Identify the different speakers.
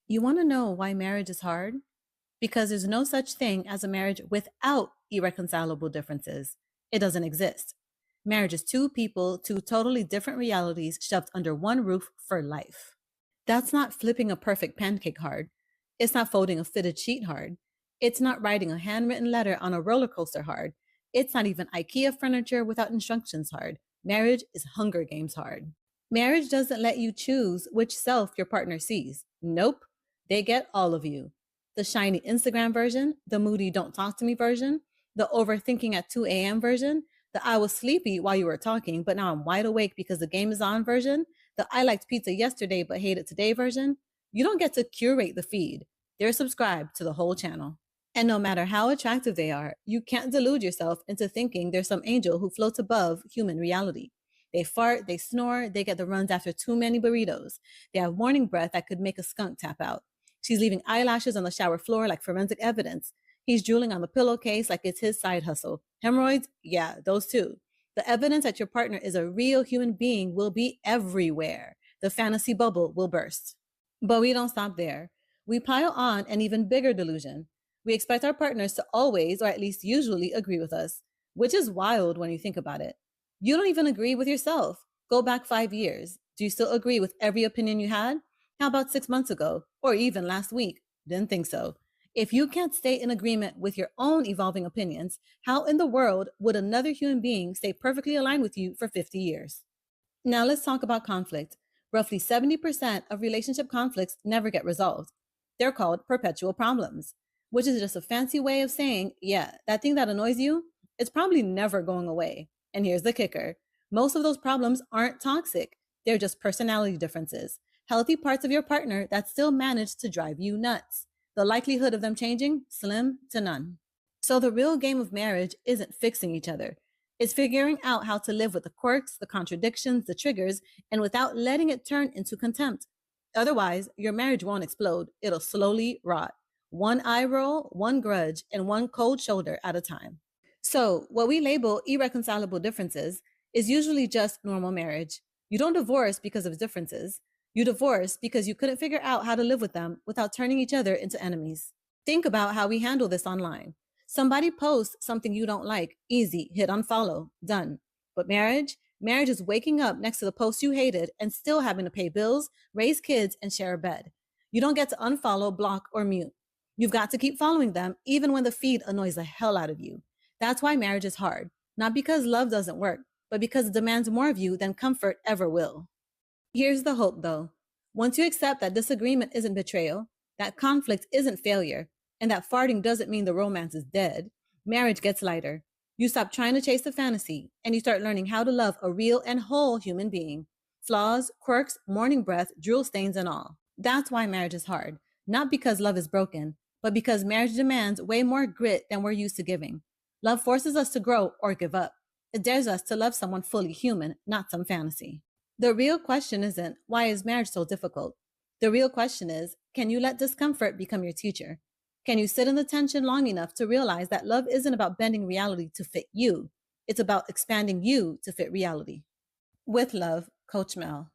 Speaker 1: You want to know why marriage is hard? Because there's no such thing as a marriage without irreconcilable differences. It doesn't exist. Marriage is two people, two totally different realities shoved under one roof for life. That's not flipping a perfect pancake hard. It's not folding a fitted sheet hard. It's not writing a handwritten letter on a roller coaster hard. It's not even IKEA furniture without instructions hard. Marriage is Hunger Games hard. Marriage doesn't let you choose which self your partner sees. Nope. They get all of you. The shiny Instagram version, the moody don't talk to me version, the overthinking at 2 a.m. version, the I was sleepy while you were talking, but now I'm wide awake because the game is on version, the I liked pizza yesterday but hate it today version. You don't get to curate the feed. They're subscribed to the whole channel. And no matter how attractive they are, you can't delude yourself into thinking there's some angel who floats above human reality. They fart, they snore, they get the runs after too many burritos. They have morning breath that could make a skunk tap out. She's leaving eyelashes on the shower floor like forensic evidence. He's drooling on the pillowcase like it's his side hustle. Hemorrhoids? Yeah, those too. The evidence that your partner is a real human being will be everywhere. The fantasy bubble will burst. But we don't stop there. We pile on an even bigger delusion. We expect our partners to always, or at least usually, agree with us, which is wild when you think about it. You don't even agree with yourself. Go back 5 years. Do you still agree with every opinion you had? How about 6 months ago, or even last week? Didn't think so. If you can't stay in agreement with your own evolving opinions, how in the world would another human being stay perfectly aligned with you for 50 years? Now let's talk about conflict. Roughly 70% of relationship conflicts never get resolved. They're called perpetual problems, which is just a fancy way of saying, yeah, that thing that annoys you, it's probably never going away. And here's the kicker. Most of those problems aren't toxic. They're just personality differences, healthy parts of your partner that still manage to drive you nuts. The likelihood of them changing, slim to none. So the real game of marriage isn't fixing each other. It's figuring out how to live with the quirks, the contradictions, the triggers, and without letting it turn into contempt. Otherwise, your marriage won't explode. It'll slowly rot. One eye roll, one grudge, and one cold shoulder at a time. So, what we label irreconcilable differences is usually just normal marriage. You don't divorce because of differences. You divorce because you couldn't figure out how to live with them without turning each other into enemies. Think about how we handle this online. Somebody posts something you don't like, easy, hit unfollow, done. But marriage is waking up next to the post you hated and still having to pay bills, raise kids, and share a bed. You don't get to unfollow, block, or mute. You've got to keep following them even when the feed annoys the hell out of you. That's why marriage is hard, not because love doesn't work, but because it demands more of you than comfort ever will. Here's the hope though. Once you accept that disagreement isn't betrayal, that conflict isn't failure, and that farting doesn't mean the romance is dead, marriage gets lighter. You stop trying to chase the fantasy and you start learning how to love a real and whole human being. Flaws, quirks, morning breath, drool stains, and all. That's why marriage is hard. Not because love is broken, but because marriage demands way more grit than we're used to giving. Love forces us to grow or give up. It dares us to love someone fully human, not some fantasy. The real question isn't, why is marriage so difficult? The real question is, can you let discomfort become your teacher? Can you sit in the tension long enough to realize that love isn't about bending reality to fit you? It's about expanding you to fit reality. With love, Coach Mel.